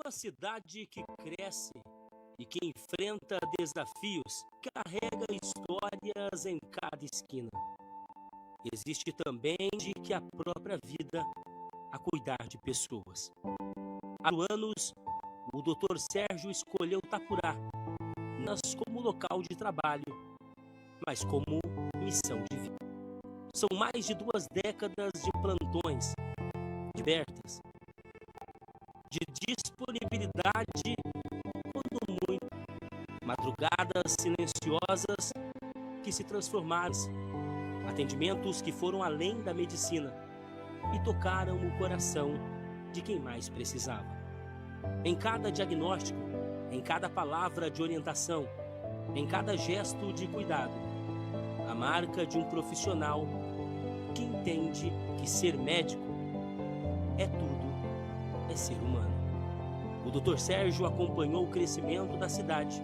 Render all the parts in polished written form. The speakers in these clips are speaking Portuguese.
Toda cidade que cresce e que enfrenta desafios carrega histórias em cada esquina. Existe também de que a própria vida a cuidar de pessoas. Há anos, o Dr. Sérgio escolheu Itapurá, não como local de trabalho, mas como missão de vida. São mais de 2 décadas de plantões, de abertas, de disponibilidade, quando muito, madrugadas silenciosas que se transformaram, atendimentos que foram além da medicina e tocaram o coração de quem mais precisava. Em cada diagnóstico, em cada palavra de orientação, em cada gesto de cuidado, a marca de um profissional que entende que ser médico é tudo, é ser humano. O Dr. Sérgio acompanhou o crescimento da cidade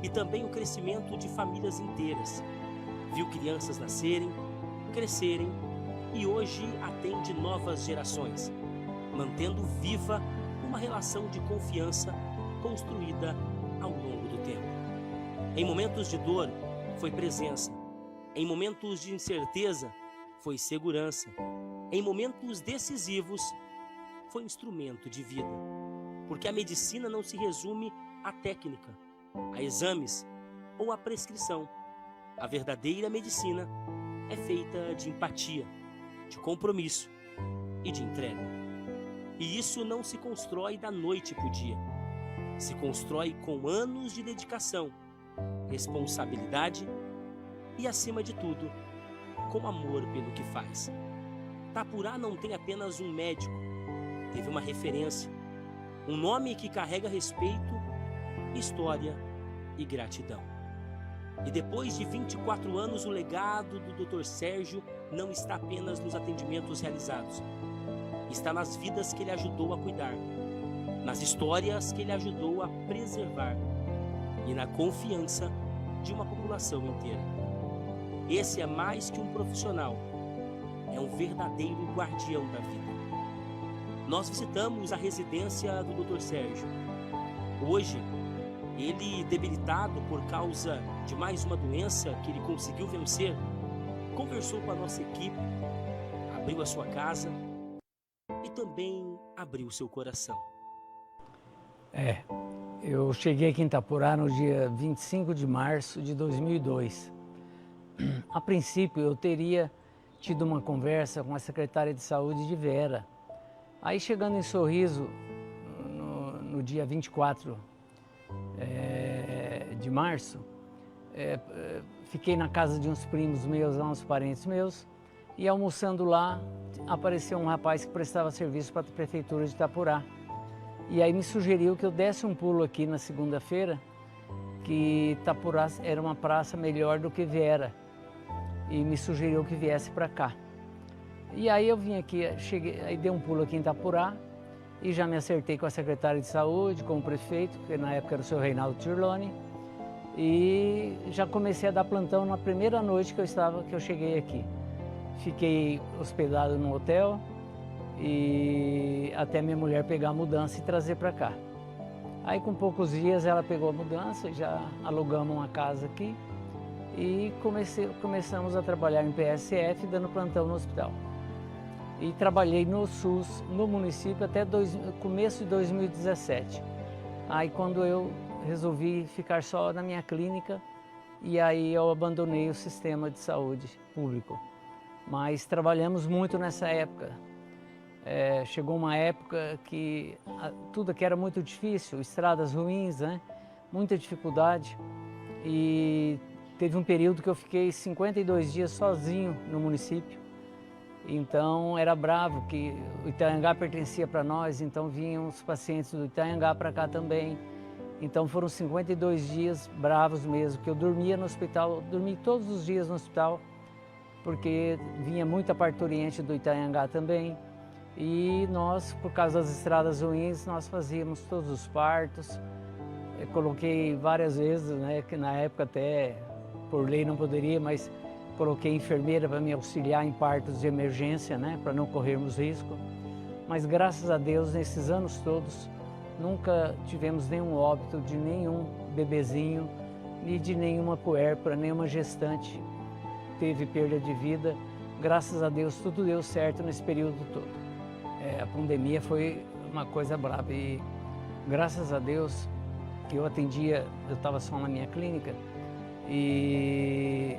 e também o crescimento de famílias inteiras. Viu crianças nascerem, crescerem e hoje atende novas gerações, mantendo viva uma relação de confiança construída ao longo do tempo. Em momentos de dor, foi presença. Em momentos de incerteza, foi segurança. Em momentos decisivos, foi instrumento de vida. Porque a medicina não se resume à técnica, a exames ou à prescrição. A verdadeira medicina é feita de empatia, de compromisso e de entrega. E isso não se constrói da noite para o dia. Se constrói com anos de dedicação, responsabilidade e, acima de tudo, com amor pelo que faz. Itapurá não tem apenas um médico, teve uma referência, um nome que carrega respeito, história e gratidão. E depois de 24 anos, o legado do Dr. Sérgio não está apenas nos atendimentos realizados. Está nas vidas que ele ajudou a cuidar, nas histórias que ele ajudou a preservar e na confiança de uma população inteira. Esse é mais que um profissional, é um verdadeiro guardião da vida. Nós visitamos a residência do Dr. Sérgio. Hoje, ele, debilitado por causa de mais uma doença que ele conseguiu vencer, conversou com a nossa equipe, abriu a sua casa e também abriu seu coração. Eu cheguei aqui em Itapurá no dia 25 de março de 2002. A princípio, eu teria tido uma conversa com a secretária de saúde de Vera. Aí, chegando em Sorriso, no dia 24 de março, fiquei na casa de uns primos meus, uns parentes meus, e almoçando lá, apareceu um rapaz que prestava serviço para a prefeitura de Itapurá. E aí me sugeriu que eu desse um pulo aqui na segunda-feira, que Itapurá era uma praça melhor do que Vera, e me sugeriu que viesse para cá. E aí eu vim aqui, cheguei, aí dei um pulo aqui em Itapurá, e já me acertei com a secretária de saúde, com o prefeito, que na época era o seu Reinaldo Tirloni, e já comecei a dar plantão na primeira noite que eu cheguei aqui. Fiquei hospedado no hotel e até minha mulher pegar a mudança e trazer para cá. Aí com poucos dias ela pegou a mudança, já alugamos uma casa aqui e começamos a trabalhar em PSF, dando plantão no hospital. E trabalhei no SUS, no município, até começo de 2017. Aí quando eu resolvi ficar só na minha clínica, e aí eu abandonei o sistema de saúde público. Mas trabalhamos muito nessa época. Chegou uma época que tudo aqui era muito difícil, estradas ruins, né? Muita dificuldade. E teve um período que eu fiquei 52 dias sozinho no município. Então era bravo, que o Itanhangá pertencia para nós, então vinham os pacientes do Itanhangá para cá também. Então foram 52 dias bravos mesmo, que eu dormia no hospital, dormi todos os dias no hospital, porque vinha muita parturiente do Itanhangá também. E nós, por causa das estradas ruins, nós fazíamos todos os partos. Eu coloquei várias vezes, né, que na época até por lei não poderia, mas coloquei enfermeira para me auxiliar em partos de emergência, né, para não corrermos risco. Mas graças a Deus, nesses anos todos, nunca tivemos nenhum óbito de nenhum bebezinho, e de nenhuma puérpera, nenhuma gestante teve perda de vida. Graças a Deus, tudo deu certo nesse período todo. A pandemia foi uma coisa braba e, graças a Deus, eu atendia, eu estava só na minha clínica e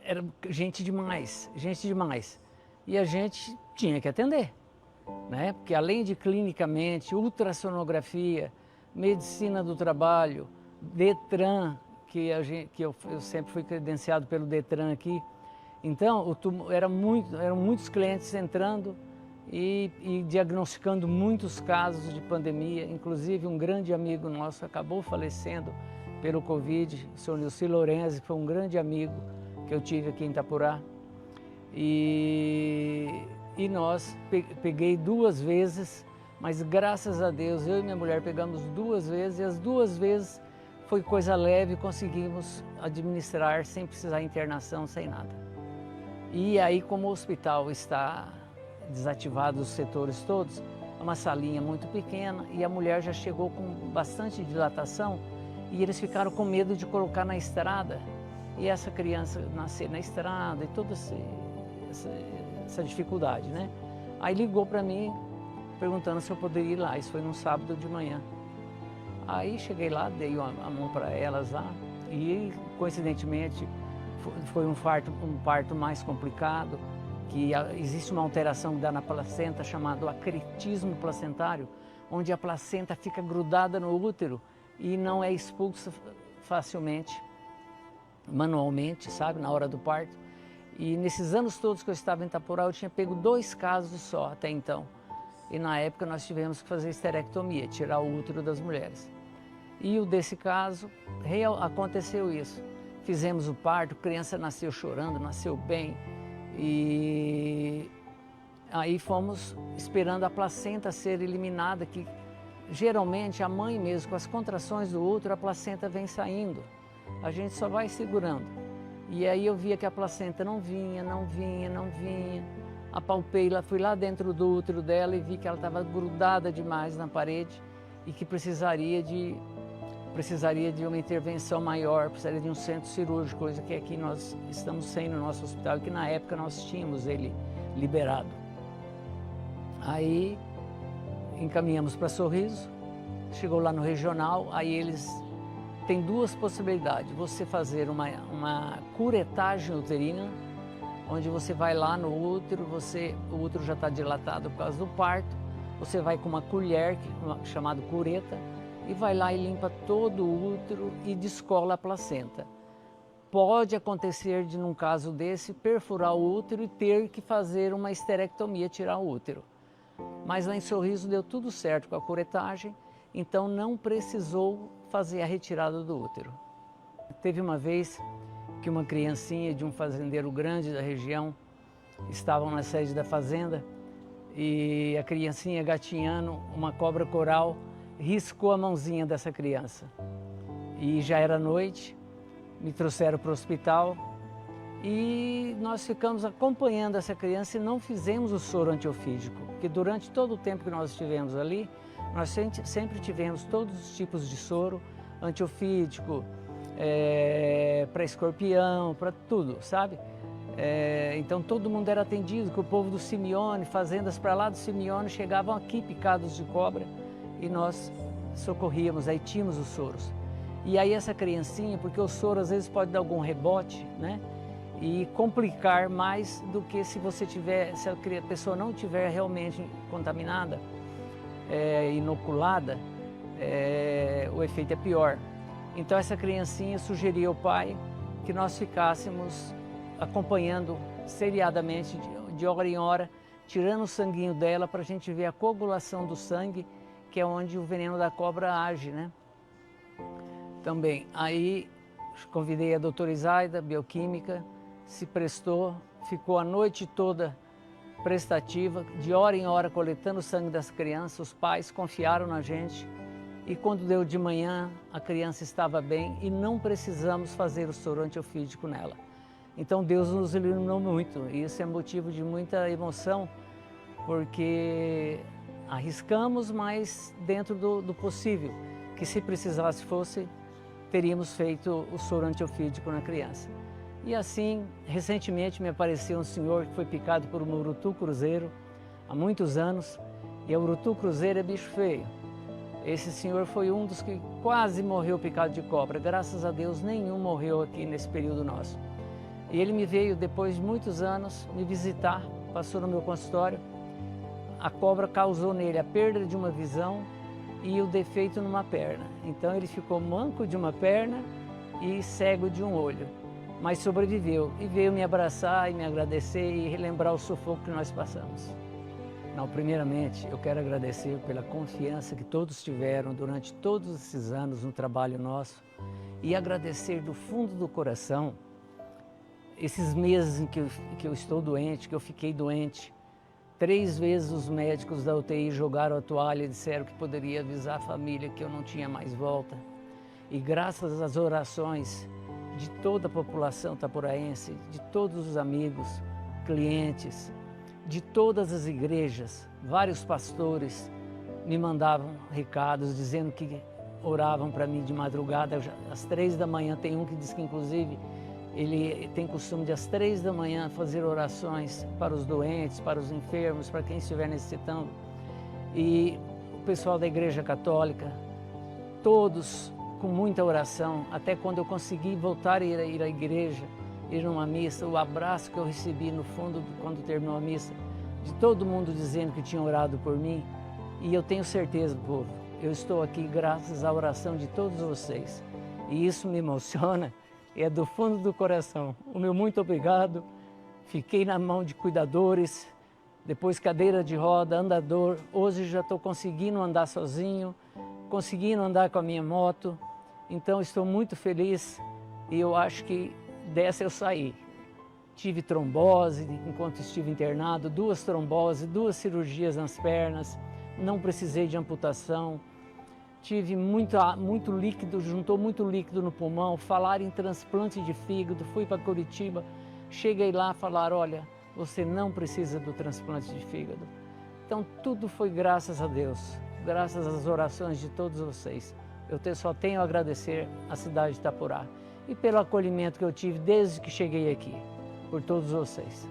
era gente demais. E a gente tinha que atender, né? Porque além de clinicamente, ultrassonografia, medicina do trabalho, Detran, que eu sempre fui credenciado pelo Detran aqui. Então, eram muitos clientes entrando e diagnosticando muitos casos de pandemia. Inclusive, um grande amigo nosso acabou falecendo pelo Covid, o senhor Nilci Lorenzi, que foi um grande amigo que eu tive aqui em Itapurá. E peguei 2 vezes, mas graças a Deus, eu e minha mulher pegamos 2 vezes, e as 2 vezes foi coisa leve, conseguimos administrar sem precisar de internação, sem nada. E aí, como o hospital está desativado, os setores todos, é uma salinha muito pequena e a mulher já chegou com bastante dilatação e eles ficaram com medo de colocar na estrada e essa criança nascer na estrada e toda essa dificuldade, né? Aí ligou para mim perguntando se eu poderia ir lá, isso foi num sábado de manhã. Aí cheguei lá, dei a mão para elas lá e, coincidentemente, foi um parto mais complicado, que existe uma alteração que dá na placenta chamado acretismo placentário, onde a placenta fica grudada no útero e não é expulsa facilmente, manualmente, sabe, na hora do parto. E nesses anos todos que eu estava em Itapurá, eu tinha pego 2 casos só até então. E na época nós tivemos que fazer esterectomia, tirar o útero das mulheres. E o desse caso, aconteceu isso. Fizemos o parto, a criança nasceu chorando, nasceu bem. E aí fomos esperando a placenta ser eliminada, que geralmente a mãe mesmo, com as contrações do útero, a placenta vem saindo. A gente só vai segurando. E aí eu via que a placenta não vinha. Apalpei, fui lá dentro do útero dela e vi que ela estava grudada demais na parede e que precisaria de uma intervenção maior, precisaria de um centro cirúrgico, coisa que aqui nós estamos sem no nosso hospital e que na época nós tínhamos ele liberado. Aí encaminhamos para Sorriso, chegou lá no regional, aí eles têm 2 possibilidades, você fazer uma curetagem uterina, onde você vai lá no útero, o útero já está dilatado por causa do parto, você vai com uma colher, chamada cureta, e vai lá e limpa todo o útero e descola a placenta. Pode acontecer de, num caso desse, perfurar o útero e ter que fazer uma esterectomia, tirar o útero. Mas lá em Sorriso deu tudo certo com a curetagem, então não precisou fazer a retirada do útero. Teve uma vez que uma criancinha de um fazendeiro grande da região estavam na sede da fazenda e a criancinha gatinhando, uma cobra coral, riscou a mãozinha dessa criança. E já era noite, me trouxeram para o hospital e nós ficamos acompanhando essa criança e não fizemos o soro antiofídico, porque durante todo o tempo que nós estivemos ali, nós sempre tivemos todos os tipos de soro antiofídico, para escorpião, para tudo, sabe? Então todo mundo era atendido, que o povo do Simeone, fazendas para lá do Simeone, chegavam aqui picados de cobra e nós socorríamos, aí tínhamos os soros. E aí essa criancinha, porque o soro às vezes pode dar algum rebote, né? E complicar mais do que se a pessoa não tiver realmente contaminada, inoculada, o efeito é pior. Então essa criancinha sugeria ao pai que nós ficássemos acompanhando seriadamente, de hora em hora, tirando o sanguinho dela para a gente ver a coagulação do sangue, que é onde o veneno da cobra age, né? Também, aí convidei a doutora Isaida, bioquímica, se prestou, ficou a noite toda prestativa, de hora em hora coletando o sangue das crianças, os pais confiaram na gente e quando deu de manhã a criança estava bem e não precisamos fazer o soro antiofídico nela. Então Deus nos iluminou muito e isso é motivo de muita emoção, porque arriscamos, mas dentro do possível, que se precisasse fosse, teríamos feito o soro antiofídico na criança. E assim, recentemente me apareceu um senhor que foi picado por um urutu cruzeiro há muitos anos, e o urutu cruzeiro é bicho feio. Esse senhor foi um dos que quase morreu picado de cobra. Graças a Deus, nenhum morreu aqui nesse período nosso. E ele me veio, depois de muitos anos, me visitar, passou no meu consultório. A cobra causou nele a perda de uma visão e o defeito numa perna. Então ele ficou manco de uma perna e cego de um olho. Mas sobreviveu e veio me abraçar e me agradecer e relembrar o sufoco que nós passamos. Não, primeiramente, eu quero agradecer pela confiança que todos tiveram durante todos esses anos no trabalho nosso e agradecer do fundo do coração esses meses em que eu estou doente, que eu fiquei doente. 3 vezes os médicos da UTI jogaram a toalha e disseram que poderia avisar a família que eu não tinha mais volta. E graças às orações de toda a população tapuraense, de todos os amigos, clientes, de todas as igrejas, vários pastores me mandavam recados dizendo que oravam para mim de madrugada. Às 3 da manhã, tem um que diz que inclusive ele tem costume de às 3 da manhã fazer orações para os doentes, para os enfermos, para quem estiver necessitando. E o pessoal da Igreja Católica, todos com muita oração, até quando eu consegui voltar a ir à igreja, ir numa missa, o abraço que eu recebi no fundo, quando terminou a missa, de todo mundo dizendo que tinha orado por mim. E eu tenho certeza, povo, eu estou aqui graças à oração de todos vocês. E isso me emociona, é do fundo do coração. O meu muito obrigado. Fiquei na mão de cuidadores, depois cadeira de roda, andador. Hoje já estou conseguindo andar sozinho, conseguindo andar com a minha moto. Então estou muito feliz e eu acho que dessa eu saí. Tive trombose enquanto estive internado, 2 tromboses, 2 cirurgias nas pernas, não precisei de amputação. Tive muito líquido, juntou muito líquido no pulmão, falaram em transplante de fígado, fui para Curitiba, cheguei lá e falaram, olha, você não precisa do transplante de fígado. Então tudo foi graças a Deus, graças às orações de todos vocês. Só tenho a agradecer à cidade de Itapurá e pelo acolhimento que eu tive desde que cheguei aqui, por todos vocês.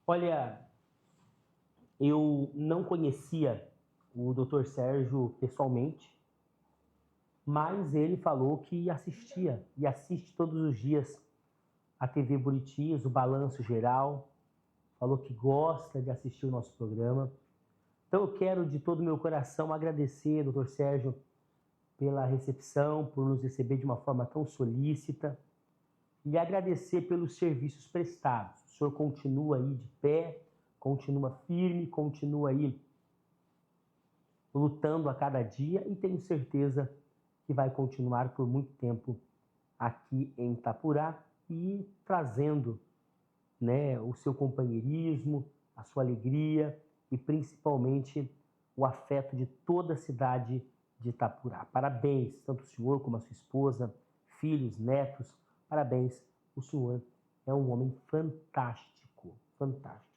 Olha, eu não conhecia o Dr. Sérgio pessoalmente, mas ele falou que assistia e assiste todos os dias a TV Buritis, o Balanço Geral, falou que gosta de assistir o nosso programa. Então eu quero de todo o meu coração agradecer, Dr. Sérgio, pela recepção, por nos receber de uma forma tão solícita e agradecer pelos serviços prestados. O senhor continua aí de pé, continua firme, continua aí lutando a cada dia e tenho certeza que vai continuar por muito tempo aqui em Itapurá e trazendo, né, o seu companheirismo, a sua alegria e principalmente o afeto de toda a cidade de Itapurá. Parabéns, tanto o senhor como a sua esposa, filhos, netos, parabéns, o senhor é um homem fantástico, fantástico.